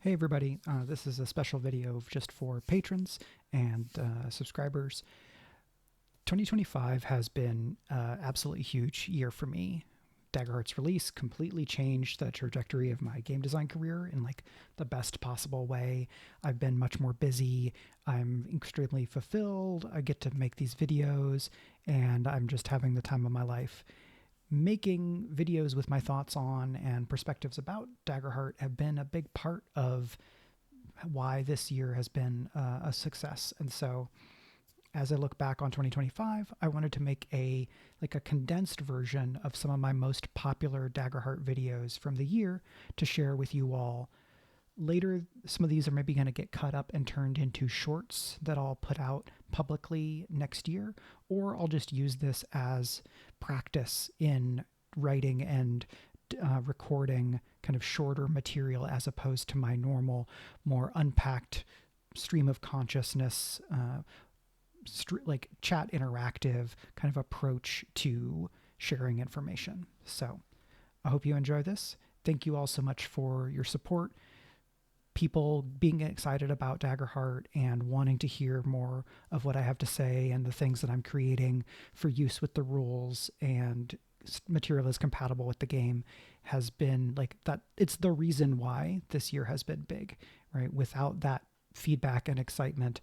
Hey everybody, this is a special video just for patrons and subscribers. 2025 has been absolutely huge year for me. Daggerheart's release completely changed the trajectory of my game design career in like the best possible way. I've been much more busy. I'm extremely fulfilled. I get to make these videos and I'm just having the time of my life. Making videos with my thoughts on and perspectives about Daggerheart have been a big part of why this year has been a success. And so as I look back on 2025, I wanted to make a condensed version of some of my most popular Daggerheart videos from the year to share with you all. Later, some of these are maybe going to get cut up and turned into shorts that I'll put out publicly next year, or I'll just use this as practice in writing and recording kind of shorter material as opposed to my normal, more unpacked stream of consciousness, like chat interactive kind of approach to sharing information. So I hope you enjoy this. Thank you all so much for your support. People being excited about Daggerheart and wanting to hear more of what I have to say and the things that I'm creating for use with the rules and material is compatible with the game has been like that. It's the reason why this year has been big, right? Without that feedback and excitement,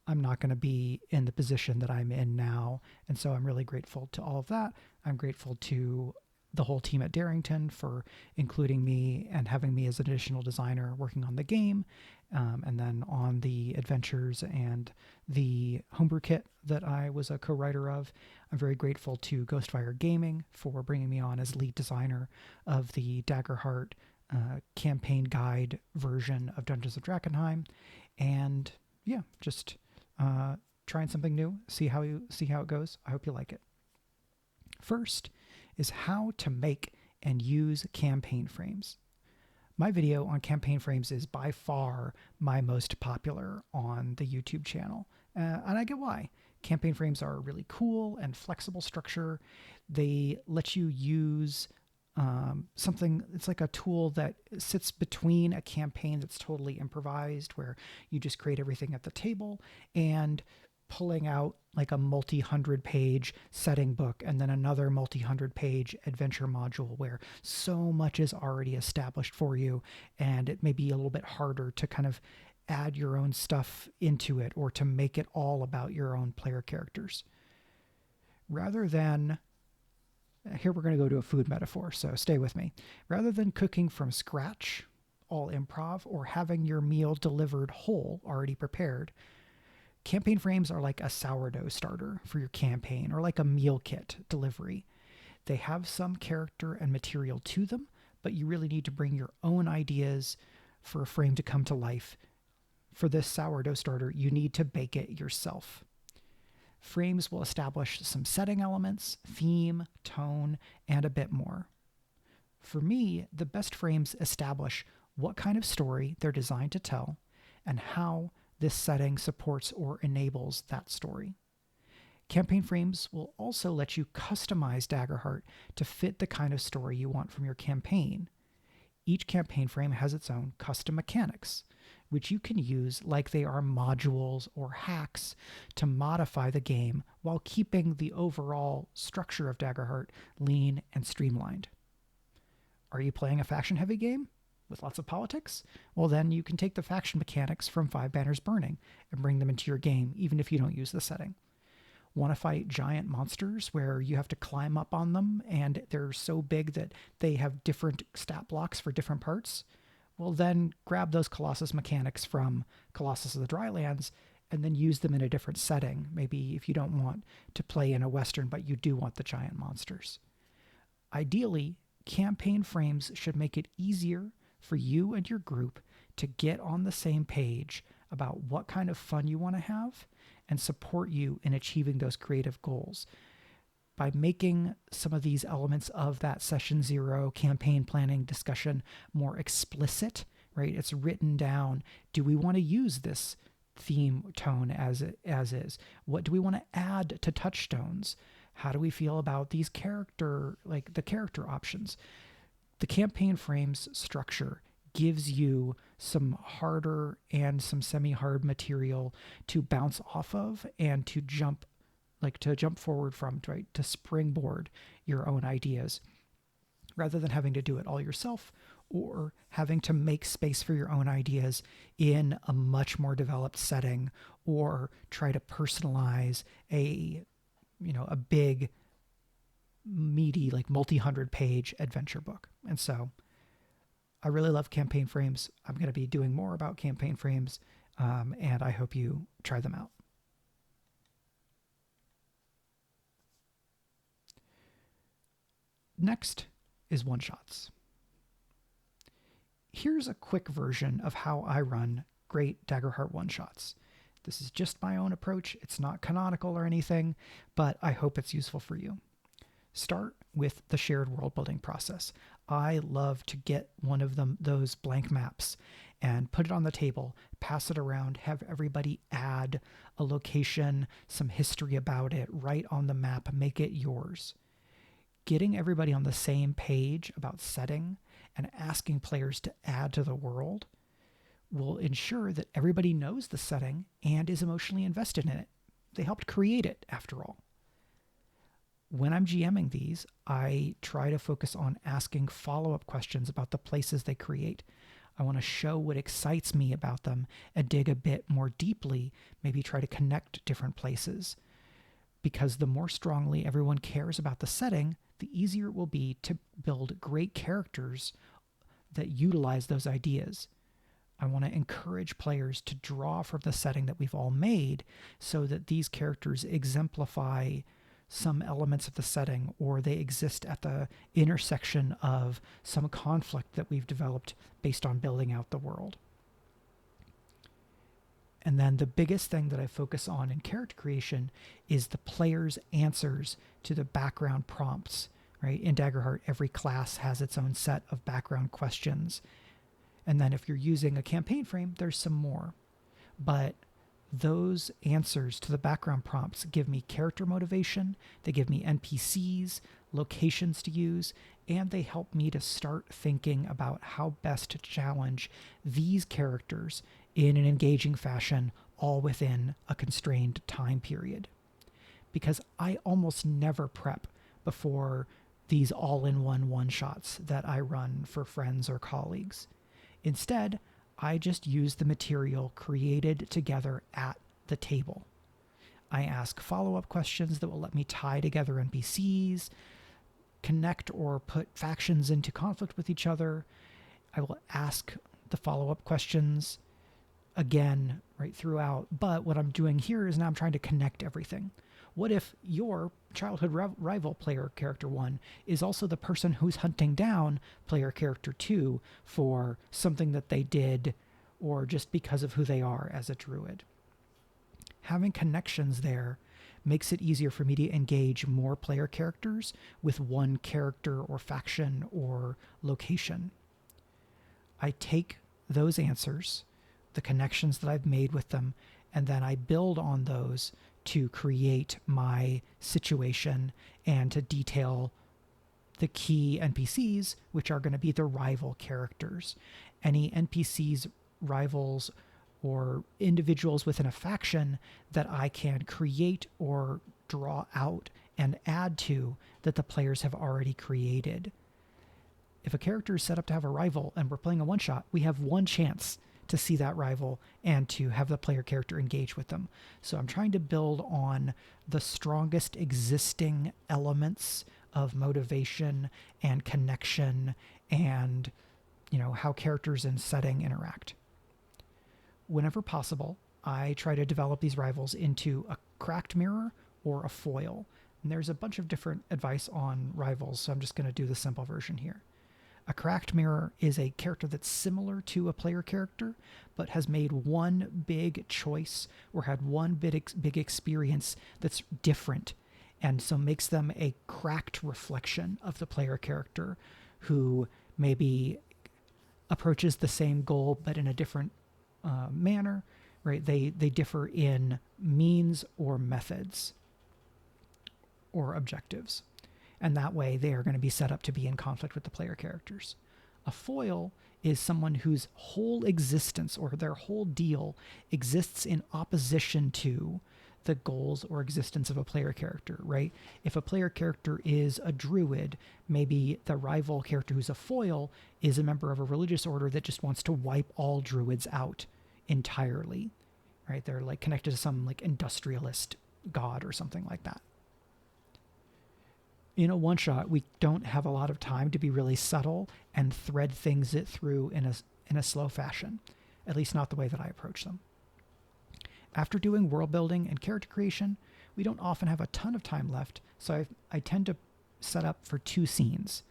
I'm not going to be in the position that I'm in now. And so I'm really grateful to all of that. I'm grateful to the whole team at Darrington for including me and having me as an additional designer working on the game, and then on the adventures and the homebrew kit that I was a co-writer of. I'm very grateful to Ghostfire Gaming for bringing me on as lead designer of the Daggerheart campaign guide version of Dungeons of Drakkenheim, and yeah, just trying something new, see how it goes. I hope you like it. First is how to make and use campaign frames. My video on campaign frames is by far my most popular on the YouTube channel, and I get why. Campaign frames are a really cool and flexible structure. They let you use something, it's like a tool that sits between a campaign that's totally improvised, where you just create everything at the table, and pulling out like a multi-hundred page setting book and then another multi-hundred page adventure module where so much is already established for you, and it may be a little bit harder to kind of add your own stuff into it or to make it all about your own player characters. Rather than, here we're going to go to a food metaphor, so stay with me. Rather than cooking from scratch, all improv, or having your meal delivered whole, already prepared, campaign frames are like a sourdough starter for your campaign, or like a meal kit delivery. They have some character and material to them, but you really need to bring your own ideas for a frame to come to life. For this sourdough starter, you need to bake it yourself. Frames will establish some setting elements, theme, tone, and a bit more. For me, the best frames establish what kind of story they're designed to tell and how this setting supports or enables that story. Campaign frames will also let you customize Daggerheart to fit the kind of story you want from your campaign. Each campaign frame has its own custom mechanics, which you can use like they are modules or hacks to modify the game while keeping the overall structure of Daggerheart lean and streamlined. Are you playing a faction-heavy game with lots of politics? Well, then you can take the faction mechanics from Five Banners Burning and bring them into your game, even if you don't use the setting. Want to fight giant monsters where you have to climb up on them and they're so big that they have different stat blocks for different parts? Well, then grab those Colossus mechanics from Colossus of the Drylands and then use them in a different setting. Maybe if you don't want to play in a Western, but you do want the giant monsters. Ideally, campaign frames should make it easier for you and your group to get on the same page about what kind of fun you want to have and support you in achieving those creative goals. By making some of these elements of that session zero campaign planning discussion more explicit, right? It's written down. Do we want to use this theme tone as is? What do we want to add to touchstones? How do we feel about these the character options? The campaign frames structure gives you some harder and some semi-hard material to bounce off of and to jump forward from, right? To springboard your own ideas rather than having to do it all yourself or having to make space for your own ideas in a much more developed setting or try to personalize a big, meaty, like multi-hundred page adventure book. And so I really love campaign frames. I'm going to be doing more about campaign frames, and I hope you try them out. Next is one-shots. Here's a quick version of how I run great Daggerheart one-shots. This is just my own approach. It's not canonical or anything, but I hope it's useful for you. Start with the shared world building process. I love to get one of those blank maps and put it on the table, pass it around, have everybody add a location, some history about it, write on the map, make it yours. Getting everybody on the same page about setting and asking players to add to the world will ensure that everybody knows the setting and is emotionally invested in it. They helped create it, after all. When I'm GMing these, I try to focus on asking follow-up questions about the places they create. I want to show what excites me about them and dig a bit more deeply, maybe try to connect different places. Because the more strongly everyone cares about the setting, the easier it will be to build great characters that utilize those ideas. I want to encourage players to draw from the setting that we've all made so that these characters exemplify some elements of the setting, or they exist at the intersection of some conflict that we've developed based on building out the world. And then the biggest thing that I focus on in character creation is the player's answers to the background prompts, right? In Daggerheart, every class has its own set of background questions. And then if you're using a campaign frame, there's some more. But those answers to the background prompts give me character motivation, they give me NPCs, locations to use, and they help me to start thinking about how best to challenge these characters in an engaging fashion, all within a constrained time period. Because I almost never prep before these all-in-one one-shots that I run for friends or colleagues. Instead, I just use the material created together at the table. I ask follow-up questions that will let me tie together NPCs, connect or put factions into conflict with each other. I will ask the follow-up questions again right throughout, but what I'm doing here is now I'm trying to connect everything. What if your childhood rival player character 1 is also the person who's hunting down player character 2 for something that they did or just because of who they are as a druid? Having connections there makes it easier for me to engage more player characters with one character or faction or location. I take those answers, the connections that I've made with them, and then I build on those to create my situation and to detail the key NPCs, which are going to be the rival characters. Any NPCs, rivals, or individuals within a faction that I can create or draw out and add to that the players have already created. If a character is set up to have a rival and we're playing a one-shot, we have one chance to see that rival and to have the player character engage with them. So I'm trying to build on the strongest existing elements of motivation and connection and, how characters and setting interact. Whenever possible, I try to develop these rivals into a cracked mirror or a foil. And there's a bunch of different advice on rivals, so I'm just going to do the simple version here. A cracked mirror is a character that's similar to a player character, but has made one big choice or had one big experience that's different, and so makes them a cracked reflection of the player character who maybe approaches the same goal but in a different manner, right? They differ in means or methods or objectives. And that way they are going to be set up to be in conflict with the player characters. A foil is someone whose whole existence or their whole deal exists in opposition to the goals or existence of a player character, right? If a player character is a druid, maybe the rival character who's a foil is a member of a religious order that just wants to wipe all druids out entirely, right? They're like connected to some like industrialist god or something like that. In a one-shot, we don't have a lot of time to be really subtle and thread things through in a slow fashion, at least not the way that I approach them. After doing world building and character creation, we don't often have a ton of time left, so I tend to set up for 2 scenes.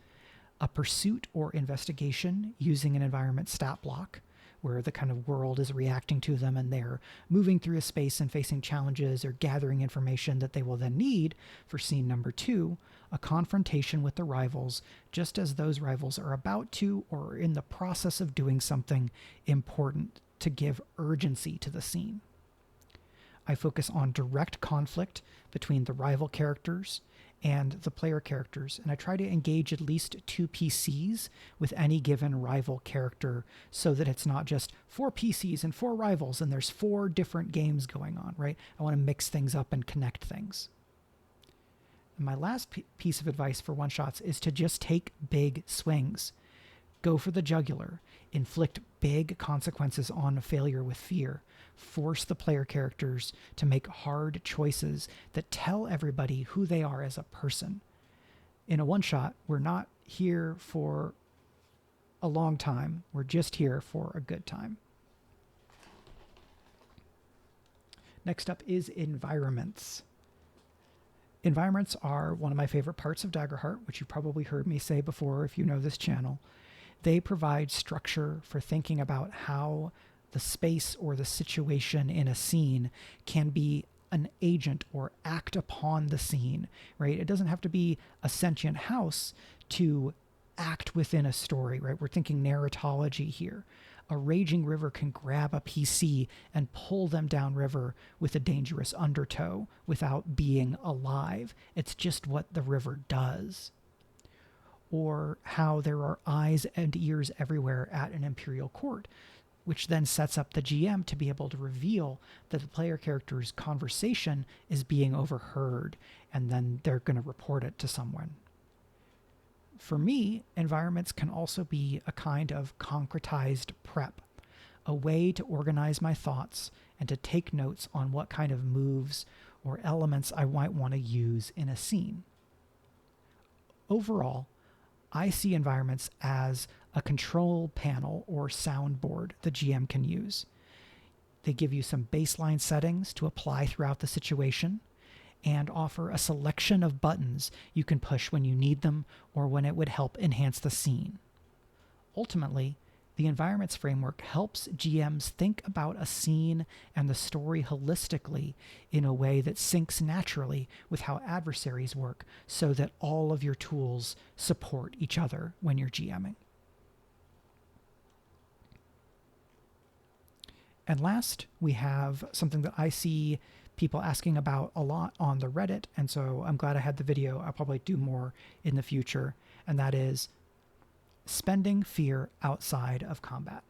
A pursuit or investigation using an environment stat block, where the kind of world is reacting to them and they're moving through a space and facing challenges or gathering information that they will then need for scene number 2, a confrontation with the rivals, just as those rivals are about to or in the process of doing something important to give urgency to the scene. I focus on direct conflict between the rival characters and the player characters, and I try to engage at least 2 PCs with any given rival character so that it's not just 4 PCs and 4 rivals and there's 4 different games going on, right? I want to mix things up and connect things. And my last piece of advice for one-shots is to just take big swings. Go for the jugular. Inflict big consequences on failure with fear. Force the player characters to make hard choices that tell everybody who they are as a person. In a one-shot, we're not here for a long time. We're just here for a good time. Next up is environments. Environments are one of my favorite parts of Daggerheart, which you probably heard me say before if you know this channel. They provide structure for thinking about how the space or the situation in a scene can be an agent or act upon the scene, right? It doesn't have to be a sentient house to act within a story, right? We're thinking narratology here. A raging river can grab a PC and pull them downriver with a dangerous undertow without being alive. It's just what the river does. Or how there are eyes and ears everywhere at an imperial court, which then sets up the GM to be able to reveal that the player character's conversation is being overheard, and then they're going to report it to someone. For me, environments can also be a kind of concretized prep, a way to organize my thoughts and to take notes on what kind of moves or elements I might want to use in a scene. Overall, I see environments as a control panel or soundboard the GM can use. They give you some baseline settings to apply throughout the situation and offer a selection of buttons you can push when you need them or when it would help enhance the scene. Ultimately, the environments framework helps GMs think about a scene and the story holistically in a way that syncs naturally with how adversaries work so that all of your tools support each other when you're GMing. And last, we have something that I see people asking about a lot on the Reddit, and so I'm glad I had the video. I'll probably do more in the future, and that is spending fear outside of combat.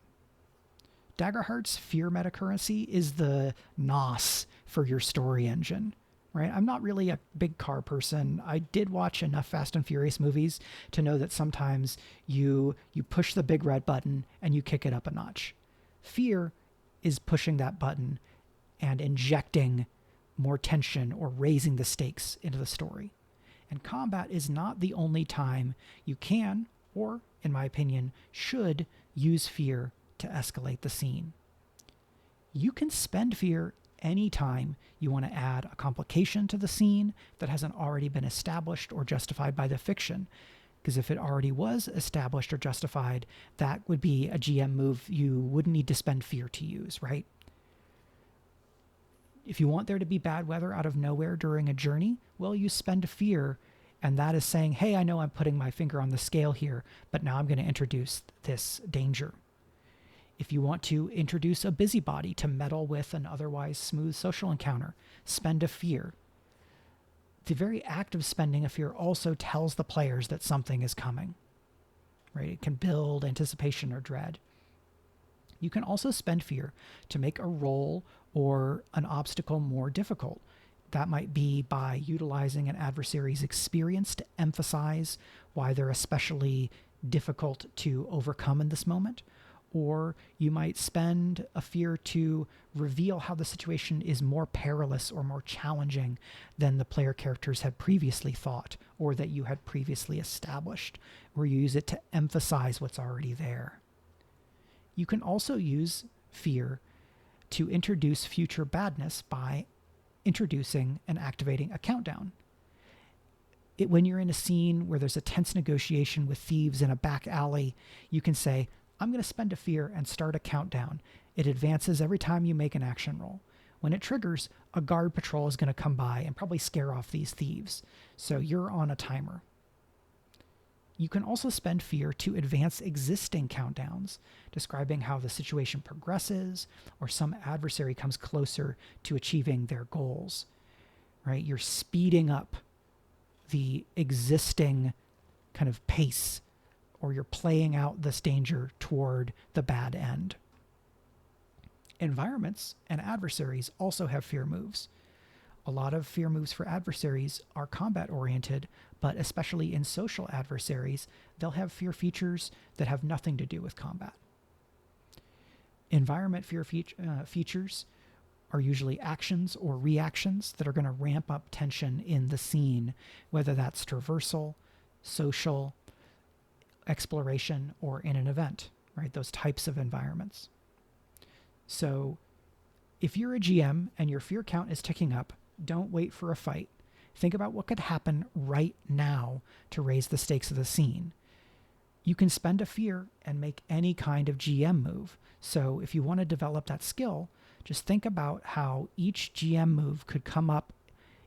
Daggerheart's fear metacurrency is the NOS for your story engine, right? I'm not really a big car person. I did watch enough Fast and Furious movies to know that sometimes you push the big red button and you kick it up a notch. Fear is pushing that button and injecting more tension or raising the stakes into the story. And combat is not the only time you can, or in my opinion, should use fear to escalate the scene. You can spend fear anytime you want to add a complication to the scene that hasn't already been established or justified by the fiction. Because if it already was established or justified, that would be a GM move you wouldn't need to spend fear to use, right? If you want there to be bad weather out of nowhere during a journey, well, you spend fear, and that is saying, hey, I know I'm putting my finger on the scale here, but now I'm going to introduce this danger. If you want to introduce a busybody to meddle with an otherwise smooth social encounter, spend a fear. The very act of spending a fear also tells the players that something is coming. right? It can build anticipation or dread. You can also spend fear to make a roll or an obstacle more difficult. That might be by utilizing an adversary's experience to emphasize why they're especially difficult to overcome in this moment. Or you might spend a fear to reveal how the situation is more perilous or more challenging than the player characters had previously thought or that you had previously established, or you use it to emphasize what's already there. You can also use fear to introduce future badness by introducing and activating a countdown. When you're in a scene where there's a tense negotiation with thieves in a back alley, you can say, I'm going to spend a fear and start a countdown. It advances every time you make an action roll. When it triggers, a guard patrol is going to come by and probably scare off these thieves. So you're on a timer. You can also spend fear to advance existing countdowns, describing how the situation progresses or some adversary comes closer to achieving their goals, right? You're speeding up the existing kind of pace, or you're playing out this danger toward the bad end. Environments and adversaries also have fear moves. A lot of fear moves for adversaries are combat-oriented, but especially in social adversaries, they'll have fear features that have nothing to do with combat. Environment fear features are usually actions or reactions that are going to ramp up tension in the scene, whether that's traversal, social, exploration, or in an event, right? Those types of environments. So if you're a GM and your fear count is ticking up, don't wait for a fight. Think about what could happen right now to raise the stakes of the scene. You can spend a fear and make any kind of GM move. So if you want to develop that skill, just think about how each GM move could come up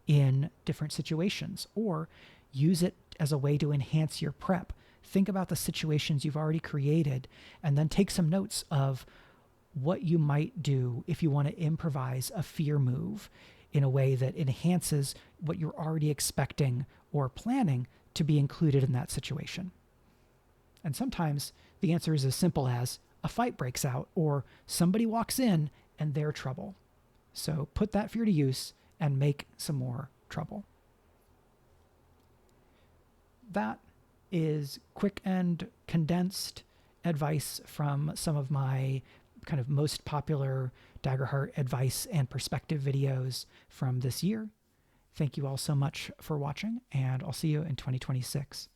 in different situations, or use it as a way to enhance your prep. Think about the situations you've already created and then take some notes of what you might do if you want to improvise a fear move in a way that enhances what you're already expecting or planning to be included in that situation. And sometimes the answer is as simple as a fight breaks out or somebody walks in and they're trouble. So put that fear to use and make some more trouble. That is quick and condensed advice from some of my kind of most popular Daggerheart advice and perspective videos from this year. Thank you all so much for watching, and I'll see you in 2026.